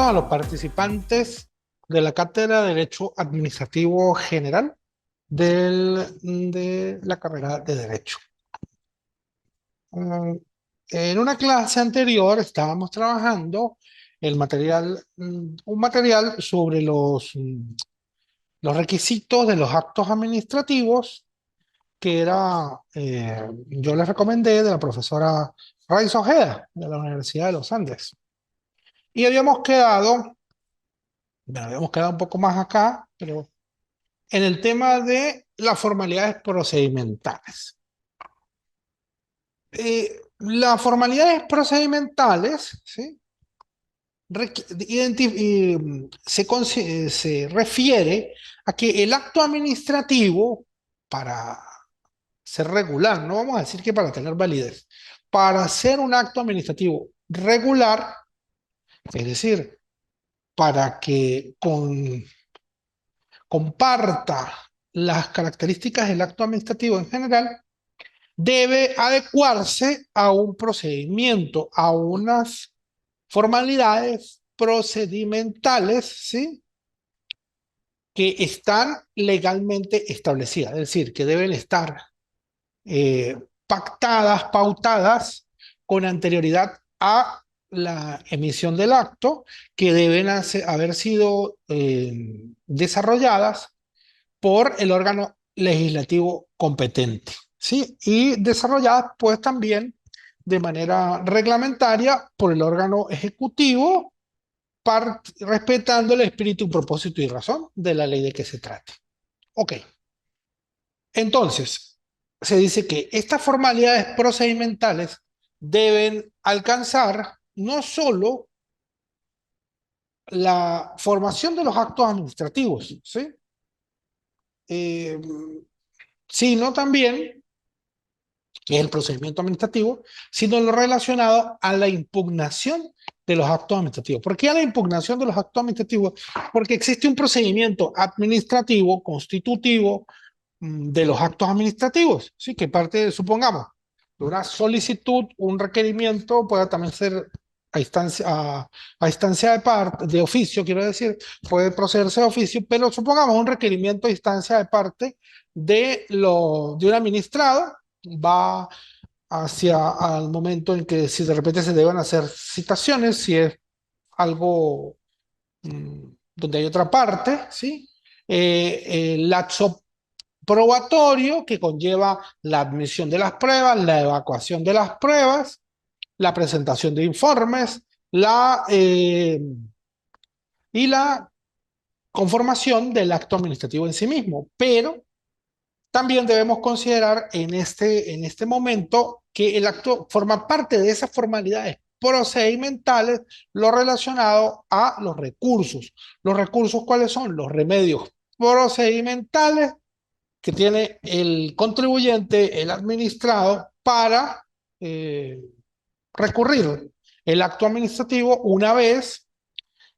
a los participantes de la Cátedra de Derecho Administrativo General de la carrera de Derecho. Mm, En una clase anterior estábamos trabajando un material sobre los requisitos de los actos administrativos que yo les recomendé de la profesora Raiza Ojeda de la Universidad de los Andes. Y habíamos quedado un poco más acá, pero en el tema de las formalidades procedimentales. Las formalidades procedimentales, ¿sí? Se refiere a que el acto administrativo, para ser regular, no vamos a decir que para tener validez, para hacer un acto administrativo regular, es decir, para que comparta las características del acto administrativo en general, debe adecuarse a un procedimiento, a unas formalidades procedimentales, ¿sí? Que están legalmente establecidas, es decir, que deben estar pactadas, pautadas con anterioridad a la emisión del acto, que deben haber sido desarrolladas por el órgano legislativo competente, ¿sí? Y desarrolladas pues también de manera reglamentaria por el órgano ejecutivo, respetando el espíritu, propósito y razón de la ley de que se trate. Ok, entonces, se dice que estas formalidades procedimentales deben alcanzar no solo la formación de los actos administrativos, ¿sí? Eh, sino también, que es el procedimiento administrativo, sino lo relacionado a la impugnación de los actos administrativos. ¿Por qué a la impugnación de los actos administrativos? Porque existe un procedimiento administrativo constitutivo de los actos administrativos, ¿sí? Que parte, supongamos, de una solicitud, un requerimiento, puede también ser a instancia de parte, de oficio, quiero decir, puede procederse de oficio, pero supongamos un requerimiento a instancia de parte de un administrado, va hacia al momento en que si de repente se deben hacer citaciones, si es algo donde hay otra parte, ¿sí? El lapso probatorio que conlleva la admisión de las pruebas, la evacuación de las pruebas, la presentación de informes, y la conformación del acto administrativo en sí mismo. Pero también debemos considerar en este momento que el acto forma parte de esas formalidades procedimentales, lo relacionado a los recursos. ¿Los recursos cuáles son? Los remedios procedimentales que tiene el contribuyente, el administrado, para eh, recurrir el acto administrativo una vez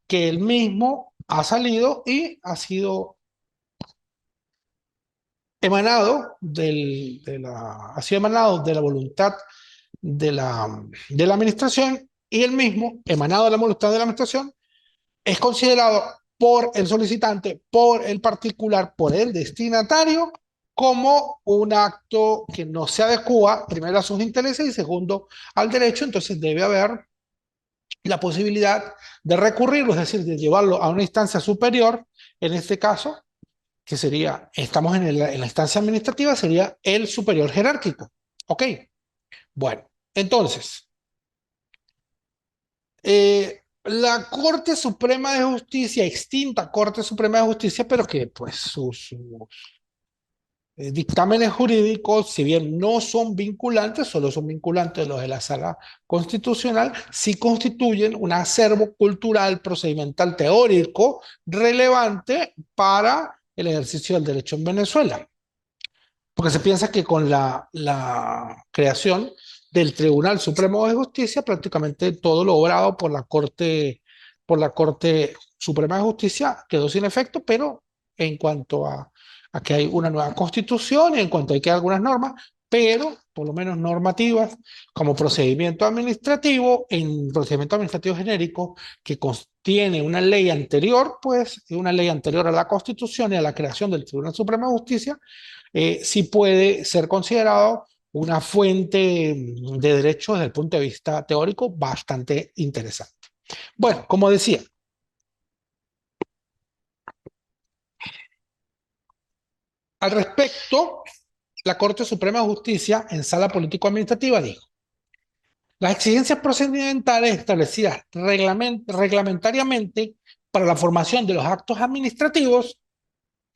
que el mismo ha salido y ha sido ha sido emanado de la voluntad de la administración, y el mismo, emanado de la voluntad de la administración, es considerado por el solicitante, por el particular, por el destinatario, como un acto que no se adecua, primero, a sus intereses y segundo, al derecho. Entonces debe haber la posibilidad de recurrirlo, es decir, de llevarlo a una instancia superior. En este caso, que sería, estamos en la instancia administrativa, sería el superior jerárquico. Ok, bueno, entonces, la Corte Suprema de Justicia, extinta Corte Suprema de Justicia, pero que pues sus dictámenes jurídicos, si bien no son vinculantes, solo son vinculantes los de la Sala Constitucional, sí constituyen un acervo cultural, procedimental, teórico relevante para el ejercicio del derecho en Venezuela. Porque se piensa que con la creación del Tribunal Supremo de Justicia, prácticamente todo lo obrado por la Corte Suprema de Justicia quedó sin efecto, pero en cuanto a que hay una nueva constitución y en cuanto a que hay algunas normas, pero por lo menos normativas, como procedimiento administrativo, en procedimiento administrativo genérico, que contiene una ley anterior, pues, una ley anterior a la Constitución y a la creación del Tribunal Supremo de Justicia, sí puede ser considerado una fuente de derecho desde el punto de vista teórico bastante interesante. Bueno, como decía, al respecto, la Corte Suprema de Justicia en sala político-administrativa dijo: las exigencias procedimentales establecidas reglamentariamente para la formación de los actos administrativos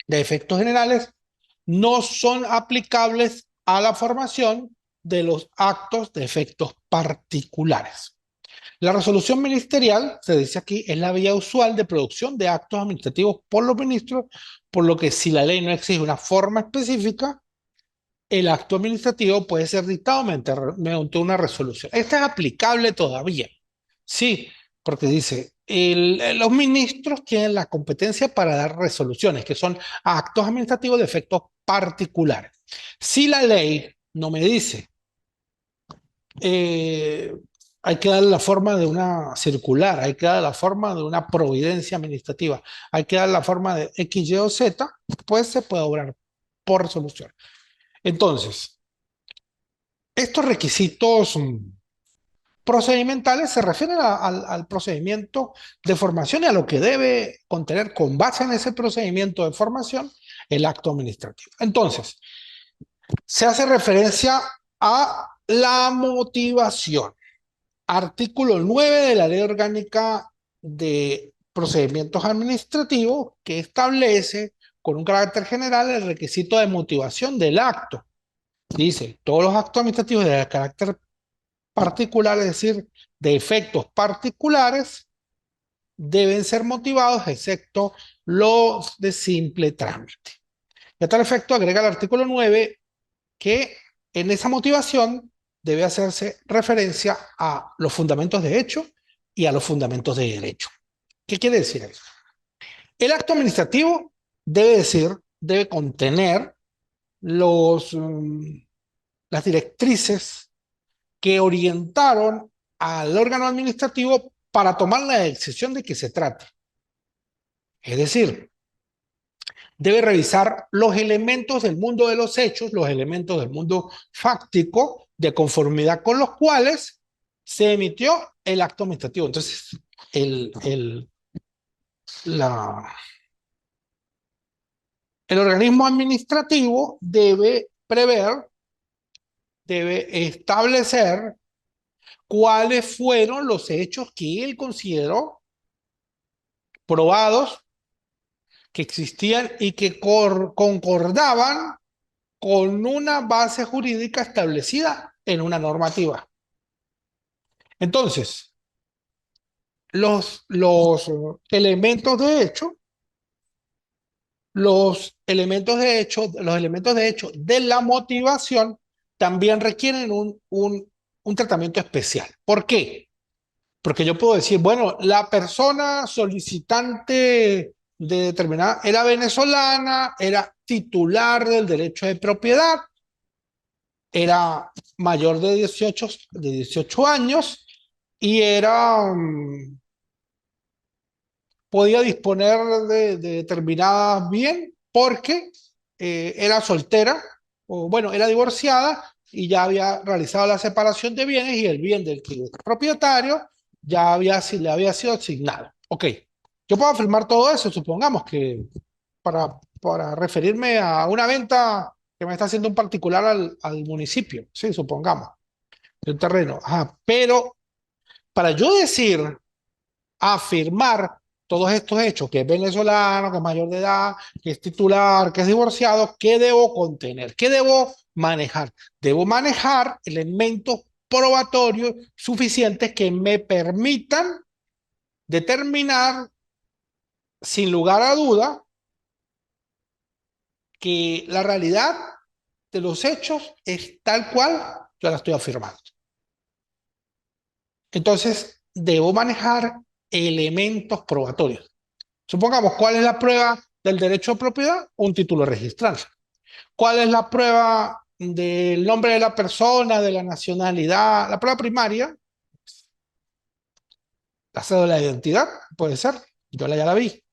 de efectos generales no son aplicables a la formación de los actos de efectos particulares. La resolución ministerial, se dice aquí, es la vía usual de producción de actos administrativos por los ministros, por lo que si la ley no exige una forma específica, el acto administrativo puede ser dictado mediante una resolución. Esta es aplicable todavía, sí, porque dice, los ministros tienen la competencia para dar resoluciones, que son actos administrativos de efectos particulares. Si la ley no me dice, eh, hay que dar la forma de una circular, hay que dar la forma de una providencia administrativa, hay que dar la forma de X, Y o Z, pues se puede obrar por resolución. Entonces, estos requisitos procedimentales se refieren al procedimiento de formación y a lo que debe contener con base en ese procedimiento de formación el acto administrativo. Entonces, se hace referencia a la motivación. Artículo 9 de la Ley Orgánica de Procedimientos Administrativos, que establece con un carácter general el requisito de motivación del acto. Dice, todos los actos administrativos de carácter particular, es decir, de efectos particulares, deben ser motivados, excepto los de simple trámite. Y a tal efecto, agrega el artículo 9 que en esa motivación debe hacerse referencia a los fundamentos de hecho y a los fundamentos de derecho. ¿Qué quiere decir eso? El acto administrativo debe contener las directrices que orientaron al órgano administrativo para tomar la decisión de que se trate. Es decir, debe revisar los elementos del mundo de los hechos, los elementos del mundo fáctico, de conformidad con los cuales se emitió el acto administrativo. Entonces, el, el, la, el organismo administrativo debe prever, debe establecer cuáles fueron los hechos que él consideró probados, que existían y que concordaban con una base jurídica establecida en una normativa. Entonces, los elementos de hecho, los elementos de hecho de la motivación también requieren un tratamiento especial. ¿Por qué? Porque yo puedo decir, bueno, la persona solicitante de determinada era venezolana, era titular del derecho de propiedad, era mayor de 18 años y podía disponer de determinadas bien porque era soltera, o bueno, era divorciada y ya había realizado la separación de bienes y el bien del que es propietario le había sido asignado. Ok, yo puedo afirmar todo eso, supongamos que para referirme a una venta que me está haciendo un particular al municipio, sí, supongamos, de un terreno. Ajá, pero para yo decir, afirmar todos estos hechos, que es venezolano, que es mayor de edad, que es titular, que es divorciado, ¿qué debo contener? ¿Qué debo manejar? Debo manejar elementos probatorios suficientes que me permitan determinar sin lugar a duda que la realidad de los hechos es tal cual yo la estoy afirmando. Entonces, debo manejar elementos probatorios. Supongamos, ¿cuál es la prueba del derecho de propiedad? Un título registral. ¿Cuál es la prueba del nombre de la persona, de la nacionalidad, la prueba primaria, la cédula de identidad, puede ser, yo ya la vi.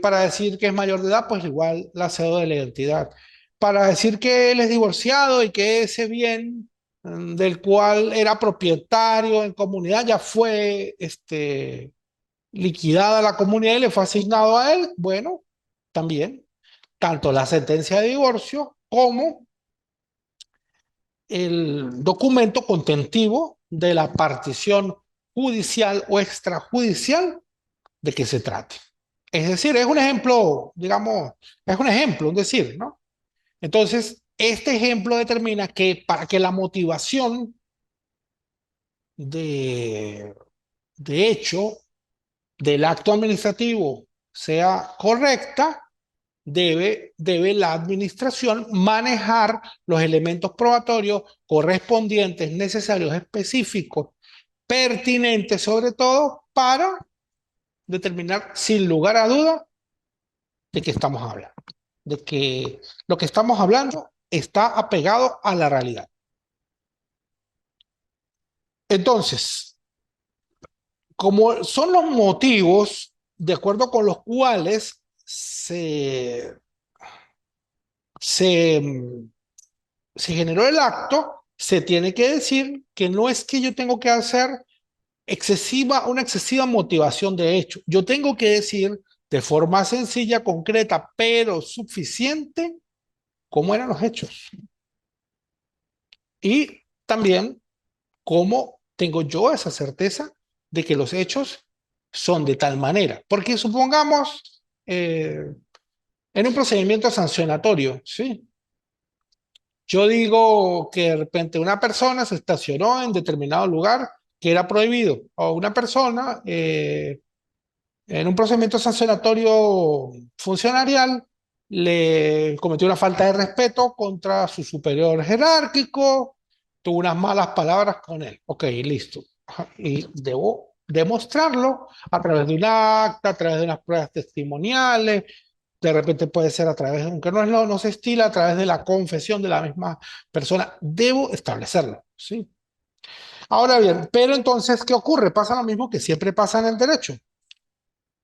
Para decir que es mayor de edad, pues igual la cédula de la identidad. Para decir que él es divorciado y que ese bien del cual era propietario en comunidad ya fue liquidada la comunidad y le fue asignado a él, bueno, también, tanto la sentencia de divorcio como el documento contentivo de la partición judicial o extrajudicial de que se trate. Es decir, es un ejemplo, digamos, es un ejemplo, un decir, ¿no? Entonces, este ejemplo determina que para que la motivación de, de hecho del acto administrativo sea correcta, debe la administración manejar los elementos probatorios correspondientes, necesarios, específicos, pertinentes sobre todo para determinar sin lugar a duda de qué estamos hablando, de que lo que estamos hablando está apegado a la realidad. Entonces, como son los motivos de acuerdo con los cuales se, se generó el acto, se tiene que decir que no es que yo tengo que hacer una excesiva motivación de hecho. Yo tengo que decir de forma sencilla, concreta, pero suficiente, cómo eran los hechos. Y también cómo tengo yo esa certeza de que los hechos son de tal manera. Porque supongamos en un procedimiento sancionatorio, ¿sí? Yo digo que de repente una persona se estacionó en determinado lugar que era prohibido, o una persona en un procedimiento sancionatorio funcionarial le cometió una falta de respeto contra su superior jerárquico, tuvo unas malas palabras con él. Ok, listo. Ajá, y debo demostrarlo a través de un acta, a través de unas pruebas testimoniales, de repente puede ser a través, aunque no se estila, a través de la confesión de la misma persona. Debo establecerlo, ¿sí? Ahora bien, pero entonces, ¿qué ocurre? Pasa lo mismo que siempre pasa en el derecho.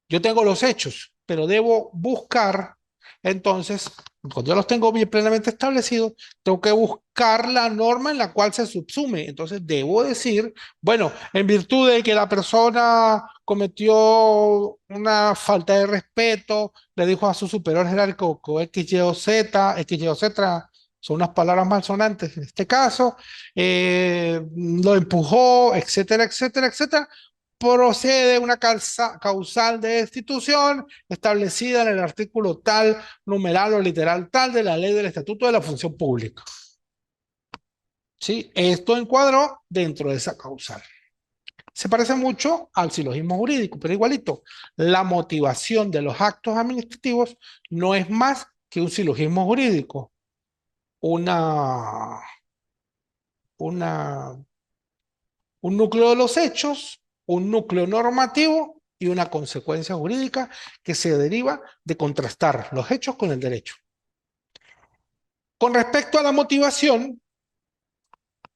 Yo tengo los hechos, pero debo buscar, entonces, cuando yo los tengo bien plenamente establecidos, tengo que buscar la norma en la cual se subsume. Entonces, debo decir, bueno, en virtud de que la persona cometió una falta de respeto, le dijo a su superior jerárquico X, Y o Z, X, Y o Z, son unas palabras malsonantes en este caso, lo empujó, etcétera, etcétera, etcétera, procede una causal de destitución establecida en el artículo tal, numeral o literal tal de la ley del Estatuto de la Función Pública. ¿Sí? Esto encuadró dentro de esa causal. Se parece mucho al silogismo jurídico, pero igualito. La motivación de los actos administrativos no es más que un silogismo jurídico, una, una un núcleo de los hechos, un núcleo normativo y una consecuencia jurídica que se deriva de contrastar los hechos con el derecho. Con respecto a la motivación,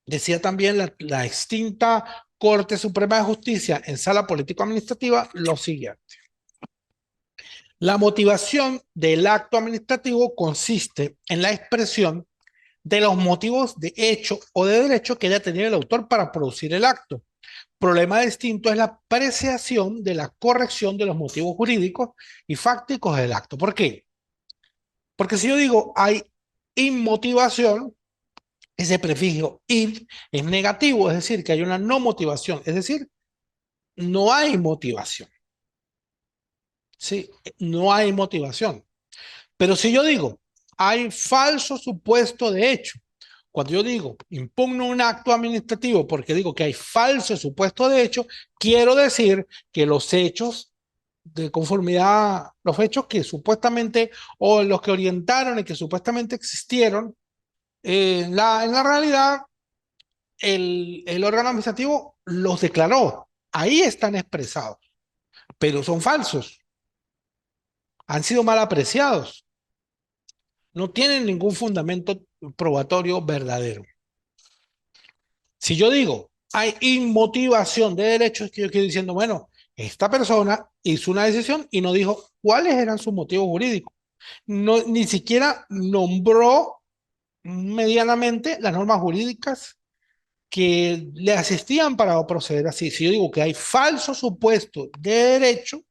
decía también la extinta Corte Suprema de Justicia en sala político-administrativa lo siguiente. La motivación del acto administrativo consiste en la expresión de los motivos de hecho o de derecho que haya tenido el autor para producir el acto. Problema distinto es la apreciación de la corrección de los motivos jurídicos y fácticos del acto. ¿Por qué? Porque si yo digo hay inmotivación, ese prefijo in es negativo, es decir, que hay una no motivación, es decir, no hay motivación. Sí, no hay motivación. Pero si yo digo hay falso supuesto de hecho, cuando yo digo impugno un acto administrativo porque digo que hay falso supuesto de hecho, quiero decir que los hechos de conformidad, los hechos que supuestamente o los que orientaron y que supuestamente existieron, en la realidad el órgano administrativo los declaró. Ahí están expresados, pero son falsos, han sido mal apreciados, no tienen ningún fundamento probatorio verdadero. Si yo digo, hay inmotivación de derechos, es que yo estoy diciendo, bueno, esta persona hizo una decisión y no dijo cuáles eran sus motivos jurídicos. No, ni siquiera nombró medianamente las normas jurídicas que le asistían para proceder así. Si yo digo que hay falso supuesto de derecho,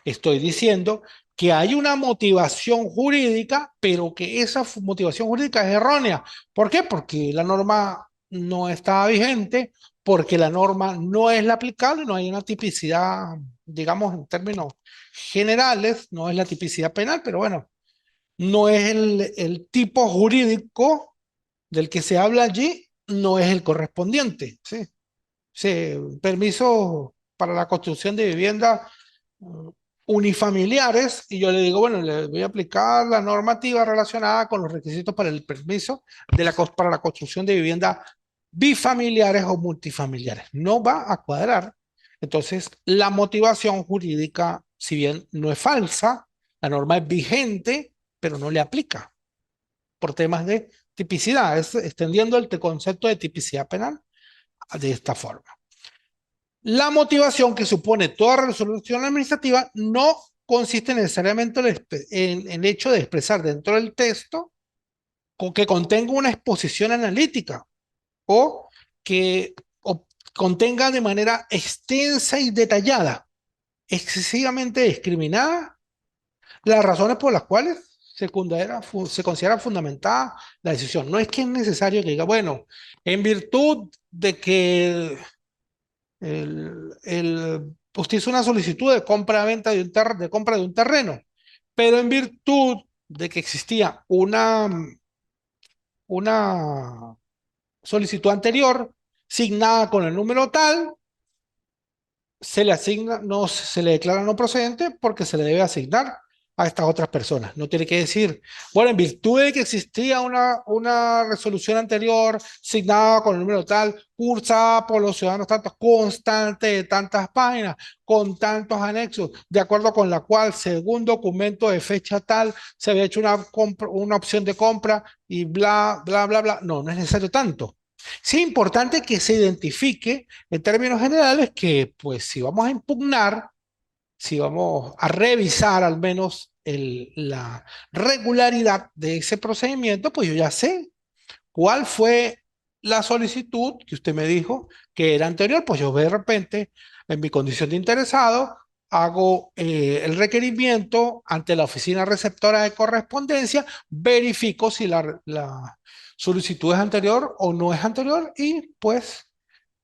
estoy diciendo que hay una motivación jurídica, pero que esa motivación jurídica es errónea. ¿Por qué? Porque la norma no estaba vigente, porque la norma no es la aplicable, no hay una tipicidad, digamos, en términos generales, no es la tipicidad penal, pero bueno, no es el tipo jurídico del que se habla allí, no es el correspondiente, ¿sí? Sí, permiso para la construcción de viviendas mm, unifamiliares y yo le digo, bueno, le voy a aplicar la normativa relacionada con los requisitos para el permiso para la construcción de viviendas bifamiliares o multifamiliares. No va a cuadrar. Entonces, la motivación jurídica, si bien no es falsa, la norma es vigente, pero no le aplica por temas de tipicidad, es extendiendo el concepto de tipicidad penal de esta forma. La motivación que supone toda resolución administrativa no consiste necesariamente en el hecho de expresar dentro del texto que contenga una exposición analítica o que contenga de manera extensa y detallada, excesivamente discriminada, las razones por las cuales se considera fundamentada la decisión. No es que es necesario que diga, bueno, en virtud de que usted hizo una solicitud de compra-venta de compra de un terreno, pero en virtud de que existía una solicitud anterior signada con el número tal, se le asigna, no se le declara no procedente porque se le debe asignar a estas otras personas. No tiene que decir, bueno, en virtud de que existía una resolución anterior signada con el número tal, cursada por los ciudadanos tantos, constante de tantas páginas, con tantos anexos, de acuerdo con la cual, según documento de fecha tal, se había hecho una opción de compra y bla, bla, bla, bla. No, no es necesario tanto. Sí, es importante que se identifique en términos generales que, pues, si vamos a impugnar, si vamos a revisar al menos la regularidad de ese procedimiento, pues yo ya sé cuál fue la solicitud que usted me dijo que era anterior, pues yo de repente, en mi condición de interesado, hago el requerimiento ante la oficina receptora de correspondencia, verifico si la solicitud es anterior o no es anterior y pues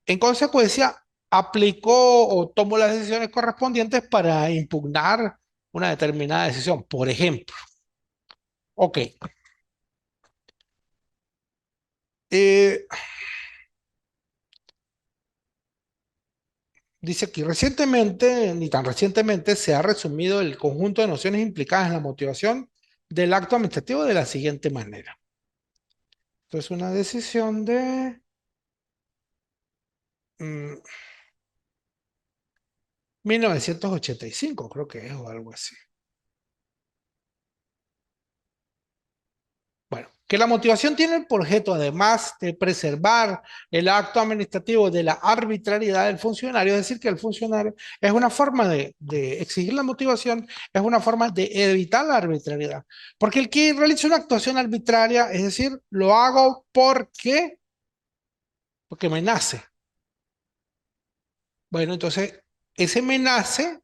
en consecuencia aplico o tomo las decisiones correspondientes para impugnar una determinada decisión. Por ejemplo, ok, eh, dice aquí, recientemente, ni tan recientemente, se ha resumido el conjunto de nociones implicadas en la motivación del acto administrativo de la siguiente manera. Esto es una decisión de 1985, creo que es, o algo así. Bueno, que la motivación tiene por objeto, además de preservar el acto administrativo de la arbitrariedad del funcionario, es decir, que el funcionario es una forma de exigir la motivación, es una forma de evitar la arbitrariedad. Porque el que realiza una actuación arbitraria, es decir, lo hago porque me nace. Bueno, entonces, ese me nace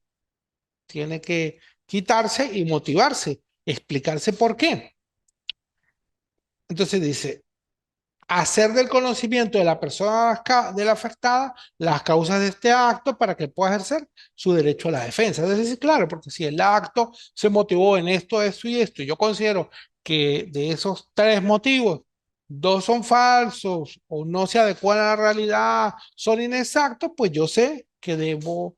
tiene que quitarse y motivarse, explicarse por qué. Entonces dice, hacer del conocimiento de la persona de la afectada las causas de este acto para que pueda ejercer su derecho a la defensa. Es decir, claro, porque si el acto se motivó en esto, esto y esto, y yo considero que de esos tres motivos, dos son falsos o no se adecuan a la realidad, son inexactos, pues yo sé que debo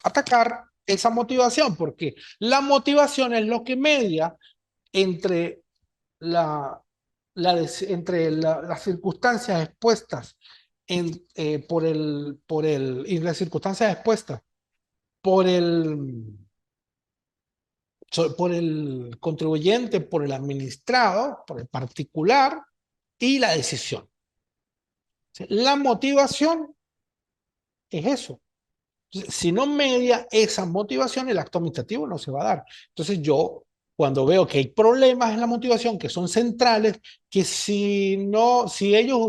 atacar esa motivación, porque la motivación es lo que media entre la, las circunstancias expuestas y las circunstancias expuestas por por el contribuyente, por el administrado, por el particular y la decisión. La motivación es eso. Si no media esa motivación, el acto administrativo no se va a dar. Entonces yo, cuando veo que hay problemas en la motivación que son centrales, que si no, si ellos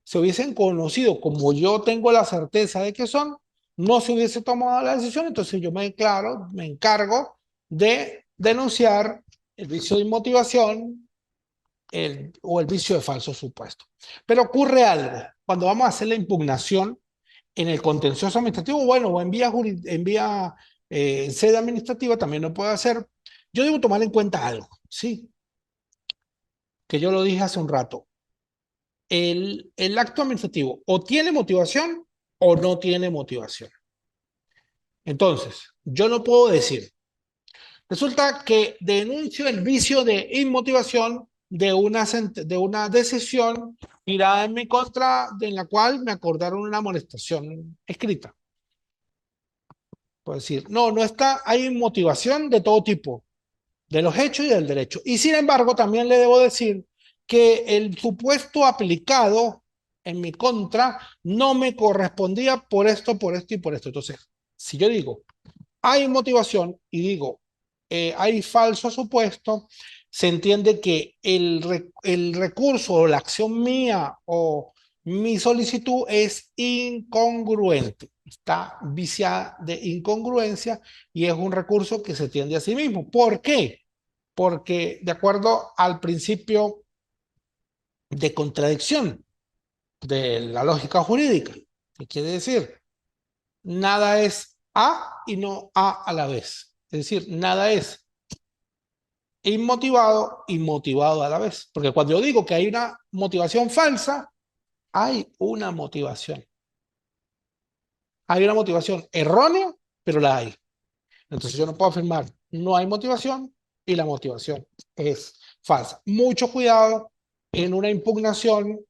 se hubiesen conocido como yo tengo la certeza de que son, no se hubiese tomado la decisión, entonces yo me declaro, me encargo de denunciar el vicio de motivación o el vicio de falso supuesto. Pero ocurre algo, cuando vamos a hacer la impugnación, en el contencioso administrativo, bueno, o en sede administrativa también lo puedo hacer. Yo debo tomar en cuenta algo, sí, que yo lo dije hace un rato. El acto administrativo o tiene motivación o no tiene motivación. Entonces, yo no puedo decir, resulta que denuncio el vicio de inmotivación de una decisión girada en mi contra, en la cual me acordaron una amonestación escrita. Puedo decir, no, no está, hay motivación de todo tipo, de los hechos y del derecho. Y sin embargo, también le debo decir que el supuesto aplicado en mi contra no me correspondía por esto y por esto. Entonces, si yo digo, hay motivación y digo, hay falso supuesto, se entiende que el recurso o la acción mía o mi solicitud es incongruente, está viciada de incongruencia y es un recurso que se tiende a sí mismo. ¿Por qué? Porque de acuerdo al principio de contradicción de la lógica jurídica, ¿qué quiere decir? Nada es A y no A a la vez. Es decir, nada es inmotivado y motivado a la vez. Porque cuando yo digo que hay una motivación falsa, hay una motivación. Hay una motivación errónea, pero la hay. Entonces yo no puedo afirmar, no hay motivación y la motivación es falsa. Mucho cuidado en una impugnación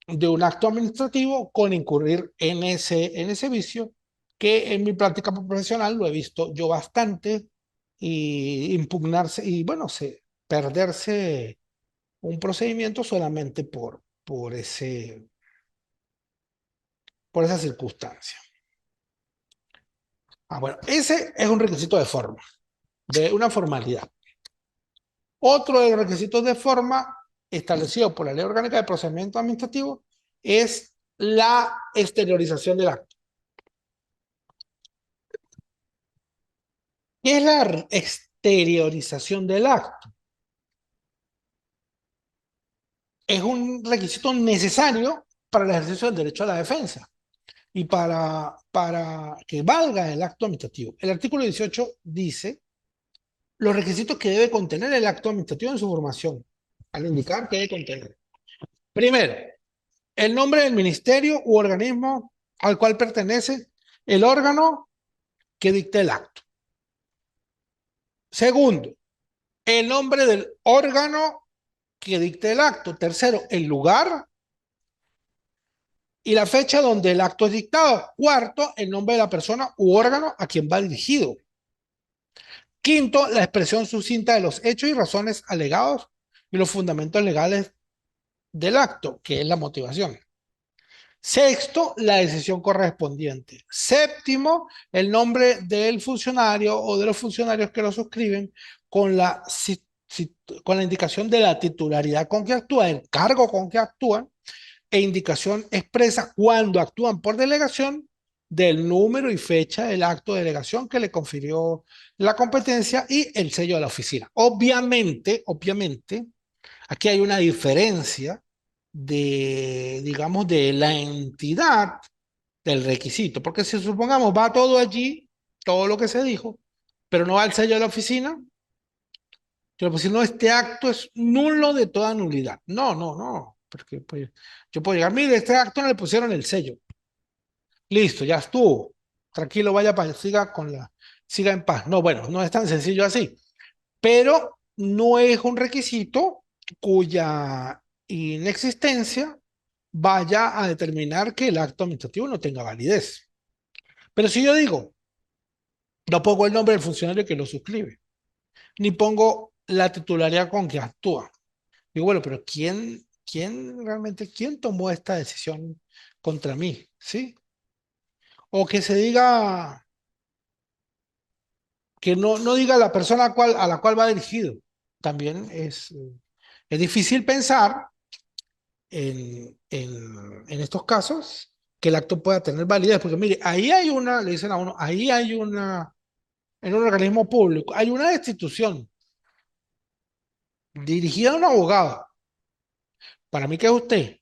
de un acto administrativo con incurrir en ese vicio que en mi práctica profesional lo he visto yo bastante y impugnarse y bueno, perderse un procedimiento solamente por esa circunstancia. Bueno, ese es un requisito de forma, de una formalidad. Otro de los requisitos de forma establecido por la Ley Orgánica de Procedimiento Administrativo es la exteriorización del acto. ¿Qué es la exteriorización del acto? Es un requisito necesario para el ejercicio del derecho a la defensa y para que valga el acto administrativo. El artículo 18 dice los requisitos que debe contener el acto administrativo en su formación, al indicar que debe contener. Primero, el nombre del ministerio u organismo al cual pertenece el órgano que dicte el acto. Segundo, el nombre del órgano que dicte el acto. Tercero, el lugar y la fecha donde el acto es dictado. Cuarto, el nombre de la persona u órgano a quien va dirigido. Quinto, la expresión sucinta de los hechos y razones alegados y los fundamentos legales del acto, que es la motivación. Sexto, la decisión correspondiente. Séptimo, el nombre del funcionario o de los funcionarios que lo suscriben con la indicación de la titularidad con que actúa, el cargo con que actúan, e indicación expresa cuando actúan por delegación del número y fecha del acto de delegación que le confirió la competencia y el sello de la oficina. Obviamente, aquí hay una diferencia digamos, de la entidad del requisito, porque si supongamos va todo allí, todo lo que se dijo, pero no va el sello de la oficina, yo pues si no, este acto es nulo de toda nulidad. No, no, no, porque pues, yo puedo llegar, mire, este acto no le pusieron el sello. Listo, ya estuvo. Tranquilo, vaya para, siga en paz. No, bueno, no es tan sencillo así, pero no es un requisito cuya inexistencia vaya a determinar que el acto administrativo no tenga validez. Pero si yo digo, no pongo el nombre del funcionario que lo suscribe, ni pongo la titularidad con que actúa. Digo, bueno, pero ¿quién realmente, quién tomó esta decisión contra mí? ¿Sí? O que se diga, que no diga la persona a la cual va dirigido. También es difícil pensar en estos casos que el acto pueda tener validez, porque mire, ahí hay una, le dicen a uno, ahí hay una, en un organismo público, hay una institución dirigida a un abogado. Para mí, ¿qué es usted?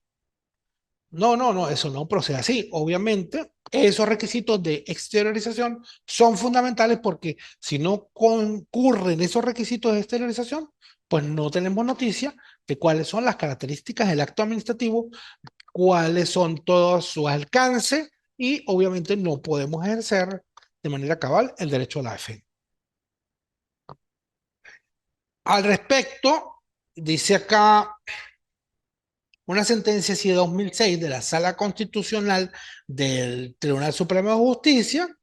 No, eso no procede así. Obviamente, esos requisitos de exteriorización son fundamentales porque si no concurren esos requisitos de exteriorización, pues no tenemos noticia de cuáles son las características del acto administrativo, cuáles son todos sus alcances y obviamente no podemos ejercer de manera cabal el derecho a la defensa. Al respecto, dice acá una sentencia así de 2006 de la Sala Constitucional del Tribunal Supremo de Justicia,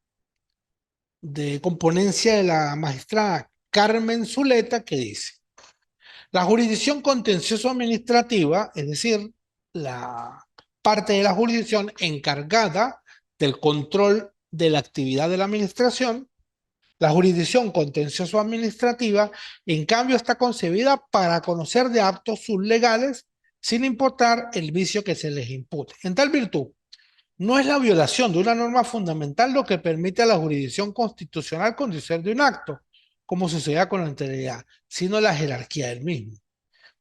de componencia de la magistrada Carmen Zuleta, que dice, la jurisdicción contencioso administrativa, es decir, la parte de la jurisdicción encargada del control de la actividad de la administración, la jurisdicción contencioso administrativa, en cambio, está concebida para conocer de actos sublegales sin importar el vicio que se les impute. En tal virtud, no es la violación de una norma fundamental lo que permite a la jurisdicción constitucional conocer de un acto, como sucedía con la anterioridad, sino la jerarquía del mismo.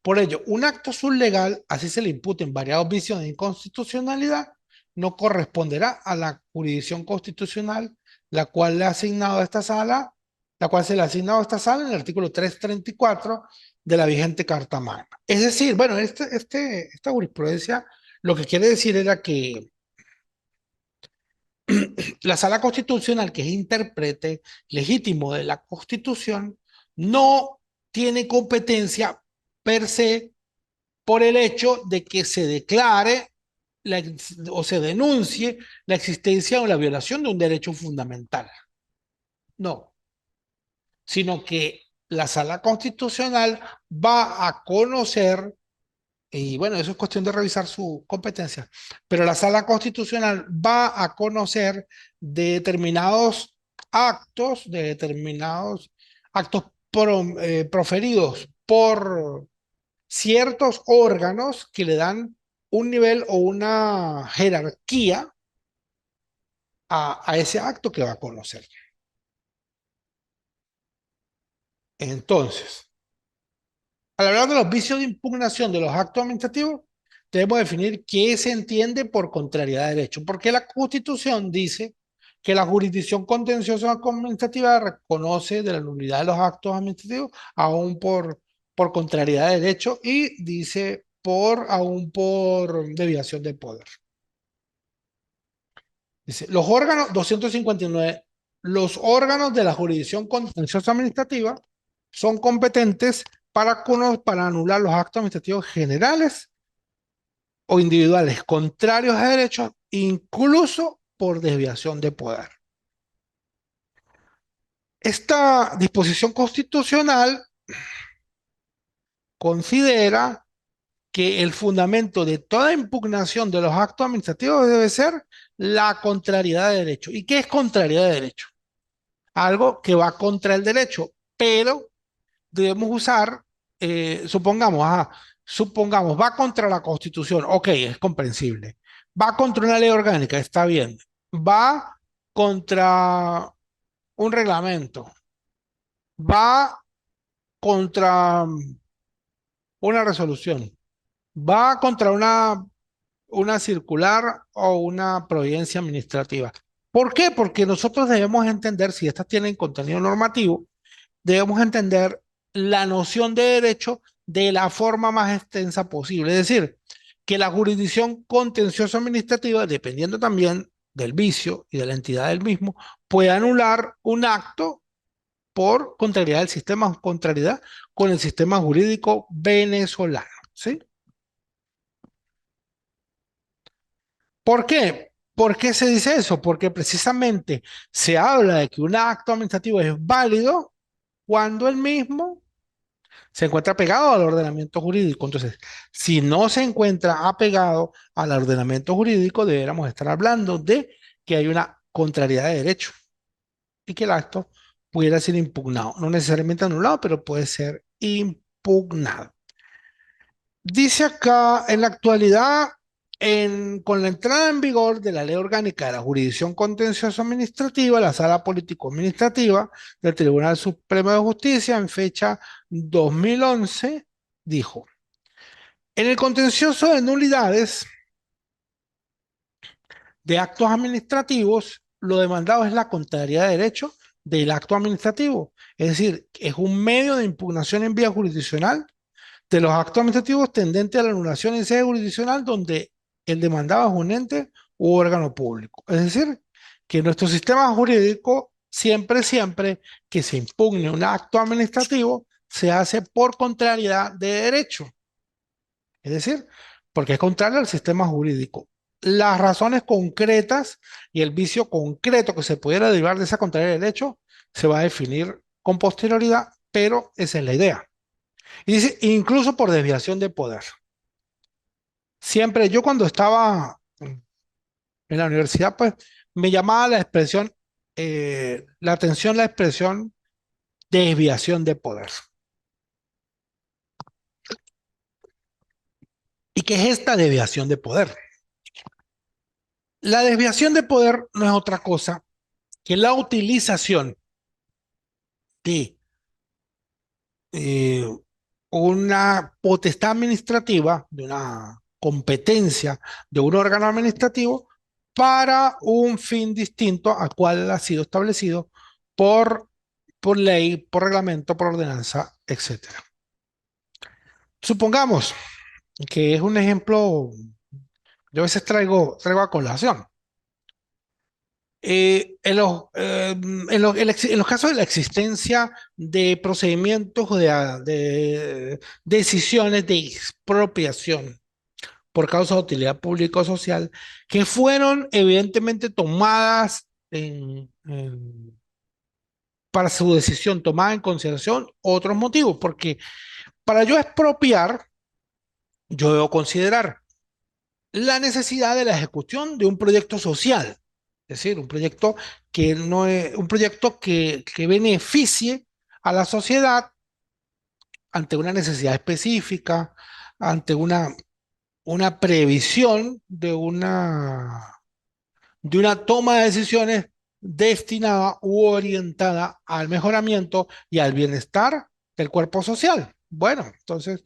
Por ello, un acto sublegal, así se le imputen variados vicios de inconstitucionalidad, no corresponderá a la jurisdicción constitucional, la cual le ha asignado a esta sala, la cual se le ha asignado a esta sala en el artículo 334 de la vigente Carta Magna. Es decir, bueno, esta jurisprudencia lo que quiere decir era que la sala constitucional, que es intérprete legítimo de la Constitución, no tiene competencia per se por el hecho de que se declare o se denuncie la existencia o la violación de un derecho fundamental. No, sino que la sala constitucional va a conocer, y bueno, eso es cuestión de revisar su competencia, pero la sala constitucional va a conocer de determinados actos proferidos por ciertos órganos que le dan un nivel o una jerarquía a ese acto que va a conocer. Entonces, al hablar de los vicios de impugnación de los actos administrativos, debemos definir qué se entiende por contrariedad de derecho, porque la Constitución dice que la jurisdicción contenciosa administrativa reconoce de la nulidad de los actos administrativos aún por contrariedad de derecho y dice aún por desviación de poder. Dice, los órganos, 259, los órganos de la jurisdicción contenciosa administrativa son competentes para anular los actos administrativos generales o individuales contrarios a derechos, incluso por desviación de poder. Esta disposición constitucional considera que el fundamento de toda impugnación de los actos administrativos debe ser la contrariedad de derecho. ¿Y qué es contrariedad de derecho? Algo que va contra el derecho, pero debemos usar, supongamos, va contra la Constitución, ok, es comprensible. Va contra una ley orgánica, está bien. Va contra un reglamento, va contra una resolución, va contra una circular o una providencia administrativa. ¿Por qué? Porque nosotros debemos entender, si estas tienen contenido normativo, debemos entender la noción de derecho de la forma más extensa posible. Es decir, que la jurisdicción contencioso administrativa, dependiendo también del vicio y de la entidad del mismo, puede anular un acto por contrariedad del sistema, contrariedad con el sistema jurídico venezolano. ¿Sí? ¿Por qué? ¿Por qué se dice eso? Porque precisamente se habla de que un acto administrativo es válido cuando el mismo se encuentra pegado al ordenamiento jurídico. Entonces, si no se encuentra apegado al ordenamiento jurídico, deberíamos estar hablando de que hay una contrariedad de derecho y que el acto pudiera ser impugnado. No necesariamente anulado, pero puede ser impugnado. Dice acá, en la actualidad, con la entrada en vigor de la Ley Orgánica de la Jurisdicción Contencioso Administrativa, la Sala Político-Administrativa del Tribunal Supremo de Justicia, en fecha 2011, dijo, en el contencioso de nulidades de actos administrativos, lo demandado es la contrariedad de derecho del acto administrativo. Es decir, es un medio de impugnación en vía jurisdiccional de los actos administrativos tendentes a la anulación en sede jurisdiccional donde el demandado es un ente u órgano público. Es decir, que nuestro sistema jurídico siempre que se impugne un acto administrativo se hace por contrariedad de derecho. Es decir, porque es contrario al sistema jurídico. Las razones concretas y el vicio concreto que se pudiera derivar de esa contrariedad de derecho se va a definir con posterioridad, pero esa es la idea. Y dice, incluso por desviación de poder. Siempre, yo cuando estaba en la universidad, pues me llamaba la atención la expresión desviación de poder. ¿Y qué es esta desviación de poder? La desviación de poder no es otra cosa que la utilización de eh, una potestad administrativa, de una competencia de un órgano administrativo para un fin distinto al cual ha sido establecido por, por ley, por reglamento, por ordenanza, etcétera. Supongamos que es un ejemplo, yo a veces traigo a colación. En los casos de la existencia de procedimientos de decisiones de expropiación por causa de utilidad pública o social, que fueron evidentemente tomadas para su decisión, tomada en consideración otros motivos, porque para yo expropiar, yo debo considerar la necesidad de la ejecución de un proyecto social, es decir, un proyecto que no es un proyecto que beneficie a la sociedad ante una necesidad específica, ante una previsión de una toma de decisiones destinada u orientada al mejoramiento y al bienestar del cuerpo social. Bueno, entonces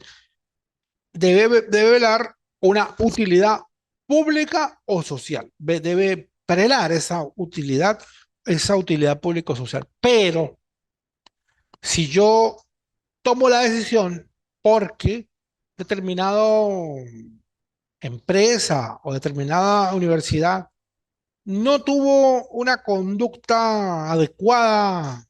debe velar una utilidad pública o social. Debe prelar esa utilidad pública o social. Pero si yo tomo la decisión porque determinado empresa o determinada universidad no tuvo una conducta adecuada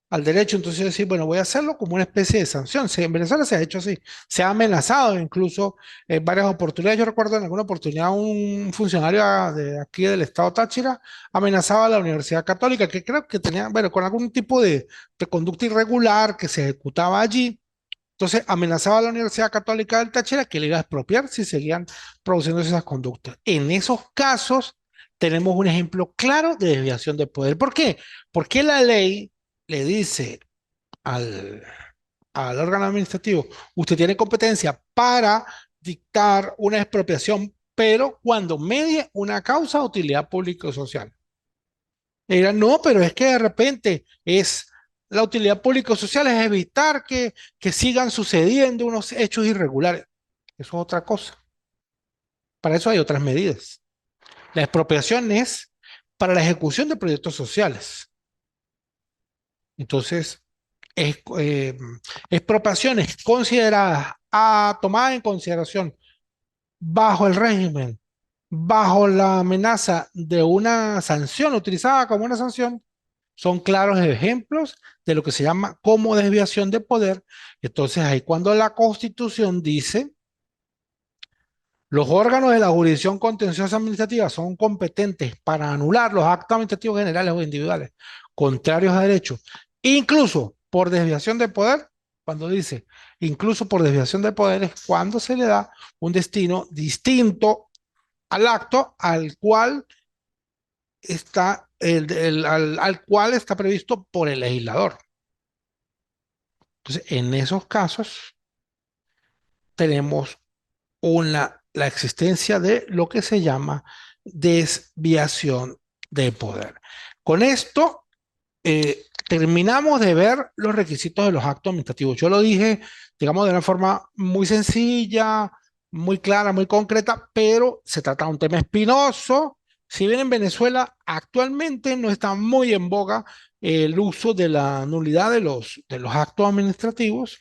al derecho, entonces decir, bueno, voy a hacerlo como una especie de sanción. En Venezuela se ha hecho así, se ha amenazado incluso en varias oportunidades. Yo recuerdo en alguna oportunidad un funcionario de aquí del estado Táchira amenazaba a la Universidad Católica, que creo que tenía, bueno, con algún tipo de conducta irregular que se ejecutaba allí. Entonces amenazaba a la Universidad Católica del Táchira que le iba a expropiar si seguían produciendo esas conductas. En esos casos tenemos un ejemplo claro de desviación de poder. ¿Por qué? Porque la ley le dice al, al órgano administrativo, usted tiene competencia para dictar una expropiación, pero cuando medie una causa de utilidad pública o social. Era, no, pero es que de repente es la utilidad pública o social es evitar que sigan sucediendo unos hechos irregulares. Eso es otra cosa. Para eso hay otras medidas. La expropiación es para la ejecución de proyectos sociales. Entonces, es, expropiaciones consideradas, tomadas en consideración bajo el régimen, bajo la amenaza de una sanción, utilizada como una sanción, son claros ejemplos de lo que se llama como desviación de poder. Entonces, ahí cuando la Constitución dice, los órganos de la jurisdicción contenciosa administrativa son competentes para anular los actos administrativos generales o individuales contrarios a derecho, incluso por desviación de poder, cuando dice incluso por desviación de poder, es cuando se le da un destino distinto al acto al cual está, al cual está previsto por el legislador. Entonces, en esos casos, tenemos la existencia de lo que se llama desviación de poder. Con esto, terminamos de ver los requisitos de los actos administrativos. Yo lo dije, digamos, de una forma muy sencilla, muy clara, muy concreta, pero se trata de un tema espinoso. Si bien en Venezuela actualmente no está muy en boga el uso de la nulidad de los actos administrativos,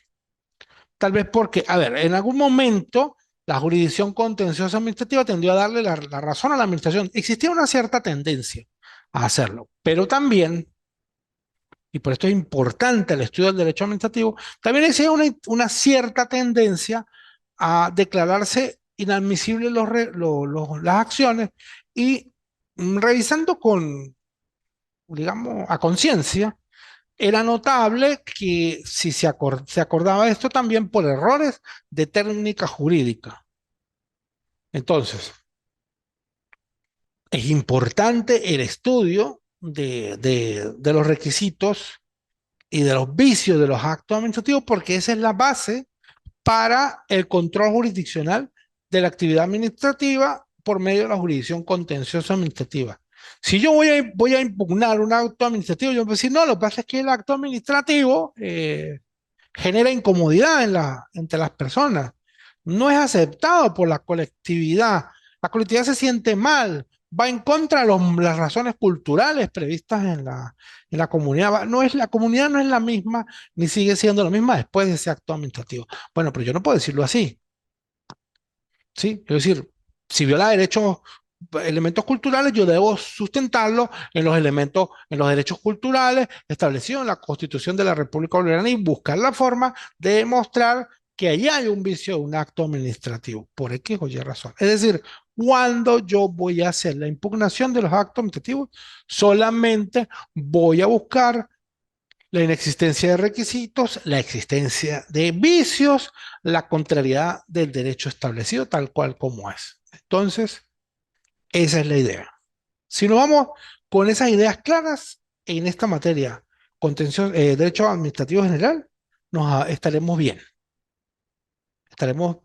tal vez porque, a ver, en algún momento la jurisdicción contenciosa administrativa tendió a darle la razón a la administración. Existía una cierta tendencia a hacerlo, pero también, y por esto es importante el estudio del derecho administrativo, también existía una cierta tendencia a declararse inadmisibles las acciones y revisando con, digamos, a conciencia, era notable que si se acordaba esto también por errores de técnica jurídica. Entonces, es importante el estudio de los requisitos y de los vicios de los actos administrativos porque esa es la base para el control jurisdiccional de la actividad administrativa por medio de la jurisdicción contenciosa administrativa. Si yo voy a impugnar un acto administrativo, yo voy a decir, no, lo que pasa es que el acto administrativo genera incomodidad entre las personas. No es aceptado por la colectividad. La colectividad se siente mal, va en contra de las razones culturales previstas en la comunidad. La comunidad no es la misma, ni sigue siendo la misma después de ese acto administrativo. Bueno, pero yo no puedo decirlo así, ¿sí? Es decir, si viola derechos, elementos culturales, yo debo sustentarlo en los elementos, en los derechos culturales establecidos en la Constitución de la República Bolivariana y buscar la forma de demostrar que allí hay un vicio de un acto administrativo, por X o Y razón. Es decir, cuando yo voy a hacer la impugnación de los actos administrativos, solamente voy a buscar la inexistencia de requisitos, la existencia de vicios, la contrariedad del derecho establecido tal cual como es. Entonces, esa es la idea. Si nos vamos con esas ideas claras en esta materia, contención, derecho administrativo general, estaremos bien. Estaremos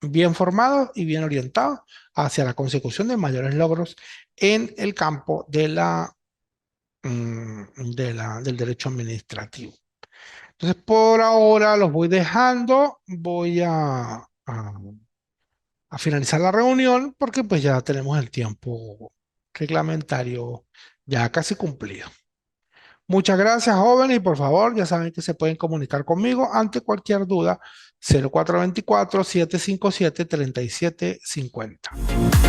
bien formados y bien orientados hacia la consecución de mayores logros en el campo del derecho administrativo. Entonces, por ahora los voy dejando, voy a finalizar la reunión porque pues ya tenemos el tiempo reglamentario ya casi cumplido. Muchas gracias, jóvenes, y por favor, ya saben que se pueden comunicar conmigo ante cualquier duda, 0424-757-3750.